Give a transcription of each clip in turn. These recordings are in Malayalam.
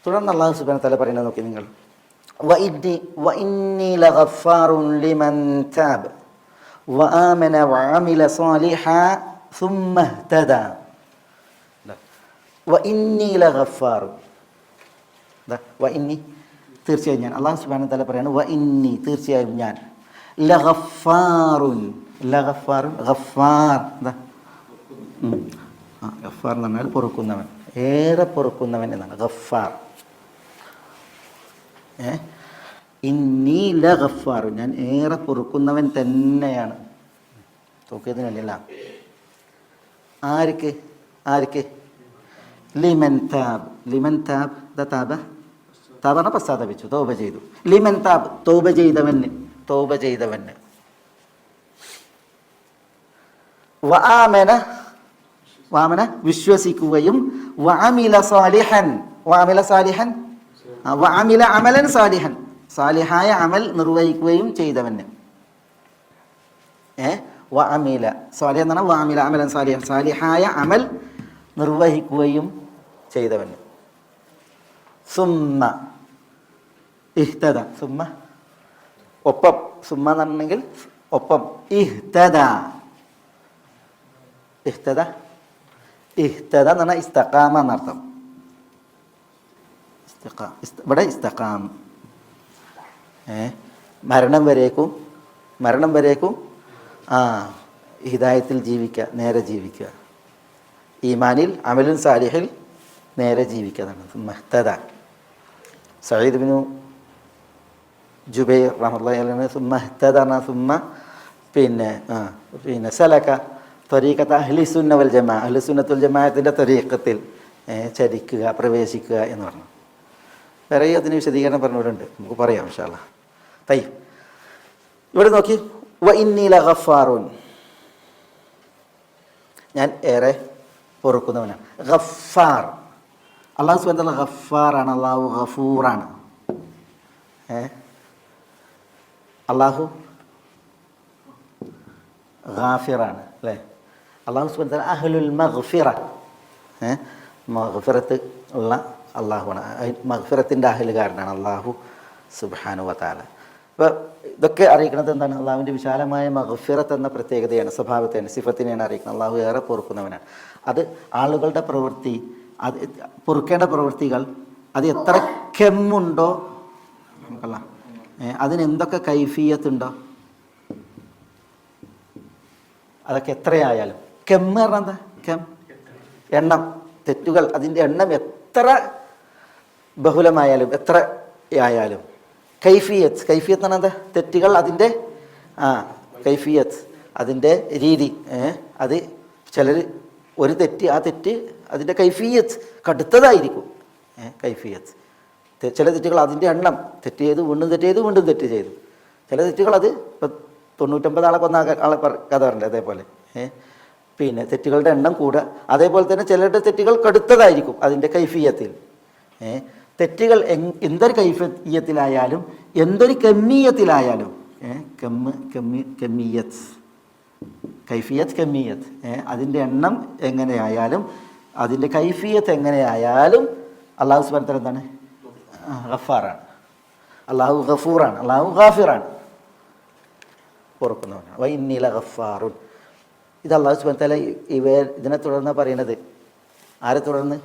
തുടർന്ന് അല്ലാഹു സുബ്ഹാനഹു വ തആല പറയുന്നത് നോക്കി നിങ്ങൾ, വഇന്നി ലഗഫാറുൻ ലിമൻ താബ വആമന വഅമില സാലിഹൻ സുമ്മ ഇഹ്തദാ. വഇന്നി ലഗഫാറുൻ, വഇന്നി തീർച്ചയായും ഞാൻ, അല്ലാഹു സുബ്ഹാനഹു വ തആല പറയാണ് വഇന്നി തീർച്ചയായും ഞാൻ, ലഗഫാറുൻ, ലഗഫാറുൻ ഗഫാർ, ഗഫാർ എന്ന് പറഞ്ഞാൽ പൊറുക്കുന്നവൻ, ഏറെ പൊറുക്കുന്നവൻ എന്നാണ് ഗഫാർ. ഇന്നി ലഗഫാർ, ഞാൻ ഏറെ പൊറുക്കുന്നവൻ തന്നെയാണ്. തോക്കിയതിന് വേണ്ടിയല്ല, ആർക്ക് ആർക്ക്? ലിമൻ താബ്, ലിമൻ താബ്, താബ താബാണ് പശ്ചാത്തപിച്ചു, തൗബ ചെയ്തു. ലിമൻ താബ്, തൗബ ചെയ്തവന്, തൗബ ചെയ്തവന്. വആമന, വആമന വിശ്വസിക്കുകയും, വഅമില സാലിഹൻ, വഅമില സാലിഹൻ, വഅമില അമലൻ സാലിഹൻ, സാലിഹായ അമൽ നിർവഹിക്കുകയും ചെയ്തവന്. വഅമില സാലിഹൻ എന്നാണ്, വഅമില അമലൻ സാലിഹൻ, സാലിഹായ അമൽ നിർവഹിക്കുകയും ചെയ്തവന്. സുമ്മ ഇഹ്തദ, സുമ്മ ഒപ്പം, സുമ്മ എന്ന് പറഞ്ഞെങ്കിൽ ഒപ്പം, ഇഹ്തദ, ഇഹ്തദ, ഇഹ്തദ എന്ന് പറഞ്ഞാൽ ഇസ്തഖാമ എന്നർത്ഥം. ഇവിടെ ഇസ്തഖാം, മരണം വരേക്കും, മരണം വരേക്കും ഹിദായത്തിൽ ജീവിക്കുക, നേരെ ജീവിക്കുക, ഈമാനിൽ അമലുൻ സാലിഹിൽ നേരെ ജീവിക്കുക. മഹ്തദ. സഈദ് ബിനു ജുബൈർ റഹ്മത്തുള്ളാഹി അലൈഹി സുമ്മ ഇഹ്തദ എന്ന സുമ്മ പിന്നെ സലക ത്വരീഖത അഹ്ലി സുന്ന വൽ ജമാ, അഹ്ലി സുന്നത്ത് വൽ ജമാഅത്തിൻ്റെ ത്വരീഖത്തിൽ ചരിക്കുക, പ്രവേശിക്കുക എന്ന് പറഞ്ഞു. വേറെ അതിന് വിശദീകരണം പറഞ്ഞവരുണ്ട്, നമുക്ക് പറയാം ഇൻഷാ അല്ലാഹ്. തയ്യിബ്, ഇവിടെ നോക്കി, വഇന്നി ലഗഫാറുൻ, ഞാൻ ഏറെ പൊറുക്കുന്നവനാണ്. ഗഫാർ, അല്ലാഹു സുബ്ഹാനഹു വ തആല ഗഫാറാണ്, അല്ലാഹു ഗഫൂറാണ്. അല്ലാഹു ഗാഫിറാണ്, അല്ലേ? അല്ലാഹു സുബ്ഹാനഹു വ തആല അഹ്ലുൽ മഗ്ഫിറ, മഗ്ഫിറത്ത് ഉള്ള അള്ളാഹുവാണ്, മഗ്ഫിറത്തിൻ്റെ അഹ്ലുകാരനാണ് അല്ലാഹു സുബ്ഹാനഹു വ തആല. അപ്പോൾ ഇതൊക്കെ അറിയിക്കുന്നത് എന്താണ്? അള്ളാഹുവിൻ്റെ വിശാലമായ മഗ്ഫിറത്ത് എന്ന പ്രത്യേകതയാണ്, സ്വഭാവത്തെയാണ്, സിഫത്തിനെയാണ് അറിയിക്കുന്നത്. അള്ളാഹു ഏറെ പൊറുക്കുന്നവനാണ്. അത് ആളുകളുടെ പ്രവൃത്തി, അത് പൊറുക്കേണ്ട പ്രവൃത്തികൾ, അത് എത്ര കെമ്മുണ്ടോ നമുക്കല്ല, അതിനെന്തൊക്കെ കൈഫിയത്തുണ്ടോ അതൊക്കെ എത്രയായാലും, കെമ്മ് പറഞ്ഞാൽ എന്താ? കെം എണ്ണം, തെറ്റുകൾ അതിൻ്റെ എണ്ണം എത്ര ബഹുലമായാലും എത്ര ആയാലും, കൈഫിയത്ത്, കൈഫിയത്ത് എന്ന് പറഞ്ഞാൽ എന്താ? തെറ്റുകൾ അതിൻ്റെ കൈഫിയത്ത്, അതിൻ്റെ രീതി. അത് ചിലർ ഒരു തെറ്റ്, ആ തെറ്റ് അതിൻ്റെ കൈഫിയത്ത് കടുത്തതായിരിക്കും. കൈഫിയത്ത്, ചില തെറ്റുകൾ അതിൻ്റെ എണ്ണം, തെറ്റ് ചെയ്തു വീണ്ടും തെറ്റ് ചെയ്തു വീണ്ടും തെറ്റ് ചെയ്തു. ചില തെറ്റുകൾ അത് ഇപ്പം 99 ആളെ കൊന്ന ആളെ കഥ പറയണ്ടേ, അതേപോലെ പിന്നെ തെറ്റുകളുടെ എണ്ണം കൂടുക. അതേപോലെ തന്നെ ചിലരുടെ തെറ്റുകൾ കടുത്തതായിരിക്കും അതിൻ്റെ കൈഫിയത്തിൽ. തെറ്റുകൾ എന്തൊരു കൈഫിയത്തിലായാലും എന്തൊരു കമ്മീയത്തിലായാലും, കമ്മീയത്ത്, കൈഫിയത്ത്, കമ്മീയത്ത്, അതിൻ്റെ എണ്ണം എങ്ങനെയായാലും അതിൻ്റെ കൈഫിയത്ത് എങ്ങനെയായാലും അല്ലാഹു സുബ്ഹാനഹു വ തആല എന്താണ്? ഗഫാറാണ്, അല്ലാഹു ഗഫൂറാണ്, അല്ലാഹു ഗാഫിറാണ്, പൊറുക്കുന്നവനാണ്. വഇന്നി ലഗഫാറുൻ, ഇത് അല്ലാഹു സുബ്ഹാനഹു വ തആല ഇതിനെ തുടർന്ന് പറയുന്നത്. ആരെ തുടർന്ന്?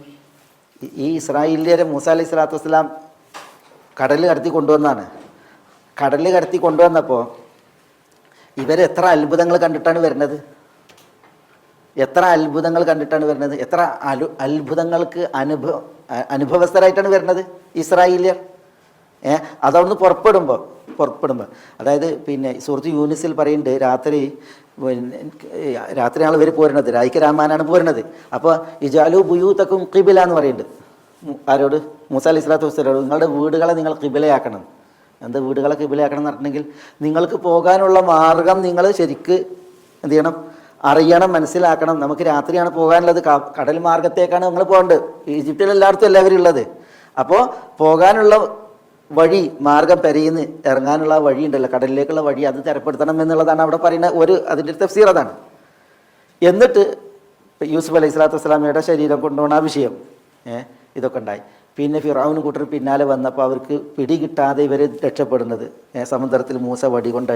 ഈ ഇസ്രായേലിയരെ മൂസ അലൈഹി സ്വലാത്തു വസ്സലാം കടലിൽ കടത്തി കൊണ്ടുവന്നാണ്. കടലിൽ കടത്തി കൊണ്ടുവന്നപ്പോൾ ഇവരെത്ര അത്ഭുതങ്ങൾ കണ്ടിട്ടാണ് വരുന്നത്, എത്ര അത്ഭുതങ്ങൾ കണ്ടിട്ടാണ് വരുന്നത്, എത്ര അത്ഭുതങ്ങൾക്ക് അനുഭവസ്ഥരായിട്ടാണ് വരുന്നത് ഇസ്രായേലിയർ. അതവിടുന്ന് പുറപ്പെടുമ്പോൾ അതായത് പിന്നെ സൂറത്ത് യൂനിസിൽ പറയുന്നുണ്ട്, രാത്രിയാണ് ഇവർ പോരുന്നത്, രായിക്ക് രാമാനാണ് പോരുന്നത്. അപ്പോൾ ഇജാലു ബുയൂതക്കും ഖിബില എന്ന് പറയുന്നുണ്ട്. ആരോട്? മൂസ അലൈഹി സ്വലാത്തു വസ്സലാമോട്, നിങ്ങളുടെ വീടുകളെ നിങ്ങൾ ഖിബിലയാക്കണം. എന്താ വീടുകളെ ഖിബിലയാക്കണം എന്ന് പറഞ്ഞിട്ടുണ്ടെങ്കിൽ, നിങ്ങൾക്ക് പോകാനുള്ള മാർഗം നിങ്ങൾ ശരിക്ക് എന്ത് ചെയ്യണം? അറിയണം, മനസ്സിലാക്കണം. നമുക്ക് രാത്രിയാണ് പോകാനുള്ളത്, കടൽ മാർഗത്തേക്കാണ് നിങ്ങൾ പോകേണ്ടത്. ഈജിപ്തിൽ എല്ലാവരും ഉള്ളത്. അപ്പോൾ പോകാനുള്ള വഴി, മാർഗം പെരയിന്ന് ഇറങ്ങാനുള്ള വഴി ഉണ്ടല്ലോ, കടലിലേക്കുള്ള വഴി, അത് തരപ്പെടുത്തണം എന്നുള്ളതാണ് അവിടെ പറയുന്ന അതിൻ്റെ തഫ്സീർ അതാണ്. എന്നിട്ട് യൂസുഫ് അലൈഹി സ്വലാത്തു വസ്സലാമയുടെ ശരീരം കൊണ്ടുപോകുന്ന ആ വിഷയം, ഇതൊക്കെ ഉണ്ടായി. പിന്നെ ഫിറഔൻ കൂട്ടർ പിന്നാലെ വന്നപ്പോൾ അവർക്ക് പിടി കിട്ടാതെ ഇവർ രക്ഷപ്പെടുന്നത്, സമുദ്രത്തിൽ മൂസ വടി കൊണ്ട്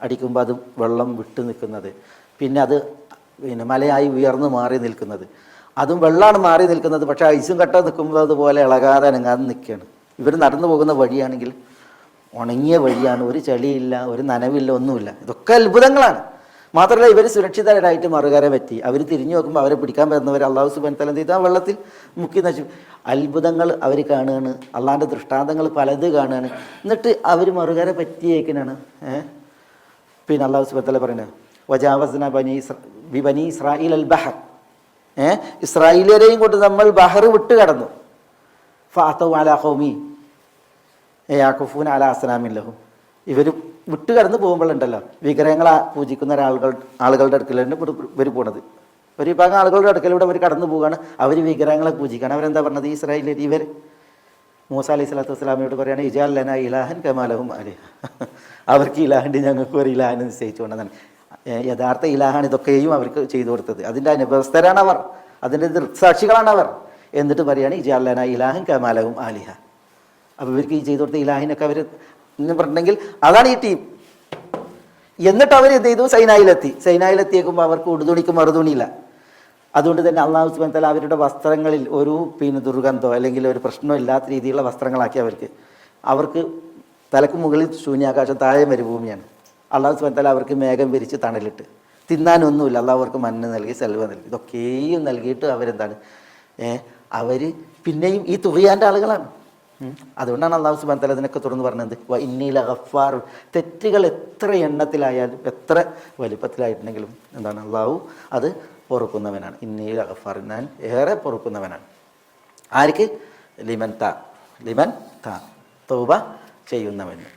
അടിക്കുമ്പോൾ അത് വെള്ളം വിട്ടു നിൽക്കുന്നത്, പിന്നെ അത് മലയായി ഉയർന്നു മാറി നിൽക്കുന്നത്, അതും വെള്ളമാണ് മാറി നിൽക്കുന്നത്. പക്ഷേ ഐസും കട്ട നിൽക്കുമ്പോൾ അതുപോലെ ഇളകാതെ അനങ്ങാതെ നിൽക്കുകയാണ്. ഇവർ നടന്നു പോകുന്ന വഴിയാണെങ്കിൽ ഉണങ്ങിയ വഴിയാണ്, ഒരു ചെളിയില്ല, ഒരു നനവില്ല, ഒന്നുമില്ല. ഇതൊക്കെ അത്ഭുതങ്ങളാണ്. മാത്രമല്ല ഇവർ സുരക്ഷിതരായിട്ട് മറുകര പറ്റി. അവർ തിരിഞ്ഞു നോക്കുമ്പോൾ അവരെ പിടിക്കാൻ വരുന്നവർ അള്ളാഹു സുബ്ഹാനഹു വ തആല എന്ത് ചെയ്തു? ആ വെള്ളത്തിൽ മുക്കി നശിച്ചു. അത്ഭുതങ്ങൾ അവർ കാണുകയാണ്, അള്ളാഹിൻ്റെ ദൃഷ്ടാന്തങ്ങൾ പലത് കാണുകയാണ്. എന്നിട്ട് അവർ മറുകര പറ്റിയേക്കിനാണ് പിന്നെ അള്ളാഹു സുബ്ഹാനഹു വ തആല പറയുന്നത് വജാവസ്ന ബനി ഇസ്രായീൽ അൽ ബഹർ, ഇസ്രായേലിയരെയും കൊണ്ട് നമ്മൾ ബഹർ വിട്ട് കടന്നു. ഫഅതൗ അലാ ഖൗമി യാഖൂഫൂന അലാ അസ്നാമിൻ ലഹും, ഇവർ വിട്ട് കടന്ന് പോകുമ്പോഴുണ്ടല്ലോ വിഗ്രഹങ്ങളെ പൂജിക്കുന്ന ആളുകളുടെ അടുക്കലാണ് ഇവർ പോണത്. ഒരു വിഭാഗം ആളുകളുടെ അടുക്കലൂടെ അവർ കടന്നു പോവുകയാണ്, അവർ വിഗ്രഹങ്ങളെ പൂജിക്കുകയാണ്. അവരെന്താ പറഞ്ഞത്? ഇസ്രായേലിയർ ഇവർ മൂസ അലൈഹി സ്വലാത്തു വസ്സലാമയോട് പറയുകയാണ് ഇജാൽ ലനാ ഇലാഹൻ കമാ ലഹും ആലിഹ, അവർക്ക് ഇലാഹുണ്ട്, ഞങ്ങൾക്ക് ഒരു ഇലാഹിനെ നിശ്ചയിച്ചുകൊണ്ടെന്നാണ്. യഥാർത്ഥ ഇലാഹാണ് ഇതൊക്കെയും അവർക്ക് ചെയ്തു കൊടുത്തത്. അതിൻ്റെ അനുഭവസ്ഥരാണ് അവർ, അതിൻ്റെ ദൃക്സാക്ഷികളാണ് അവർ. എന്നിട്ട് പറയുകയാണ് ഇജാൽ ലനാ ഇലാഹൻ കമാ ലഹും ആലിഹ. അപ്പോൾ ഇവർക്ക് ഈ ചെയ്തു കൊടുത്ത ഇലാഹിനൊക്കെ അവർ എന്ന് പറഞ്ഞിട്ടുണ്ടെങ്കിൽ അതാണ് ഈ ടീം. എന്നിട്ട് അവർ എന്ത് ചെയ്തു? സൈനായിലെത്തിയേക്കുമ്പോൾ അവർക്ക് ഉടുതുണിക്ക് മറുതുണിയില്ല. അതുകൊണ്ട് തന്നെ അള്ളാഹു സുബ്ഹാനഹു വ തആല അവരുടെ വസ്ത്രങ്ങളിൽ ഒരു ദുർഗന്ധമോ അല്ലെങ്കിൽ ഒരു പ്രശ്നമോ ഇല്ലാത്ത രീതിയിലുള്ള വസ്ത്രങ്ങളാക്കി അവർക്ക് തലക്ക് മുകളിൽ ശൂന്യാകാശം, താഴെ മരുഭൂമിയാണ്. അള്ളാഹു സുബ്ഹാനഹു വ തആല അവർക്ക് മേഘം വിരിച്ച് തണലിട്ട്, തിന്നാനൊന്നുമില്ല, അള്ളാഹു അവർക്ക് മണ്ണ് നൽകി, സെൽവ നൽകി. ഇതൊക്കെയും നൽകിയിട്ട് അവരെന്താണ് അവർ പിന്നെയും ഈ തുഹിയാൻ്റെ ആളുകളാണ്. അതുകൊണ്ടാണ് അള്ളാഹു സുബ്ഹാനഹു വ തആല ഇതിനൊക്കെ തുറന്ന് പറഞ്ഞത് ഇന്നി ലഗഫാർ. തെറ്റുകൾ എത്ര എണ്ണത്തിലായാലും എത്ര വലിപ്പത്തിലായിട്ടുണ്ടെങ്കിലും എന്താണ് അള്ളാഹു അത് പൊറുക്കുന്നവനാണ്. ഇന്നി ലഗഫാർ, ഞാൻ ഏറെ പൊറുക്കുന്നവനാണ്. ആർക്ക്? ലിമൻ തൗബ ചെയ്യുന്നവന്.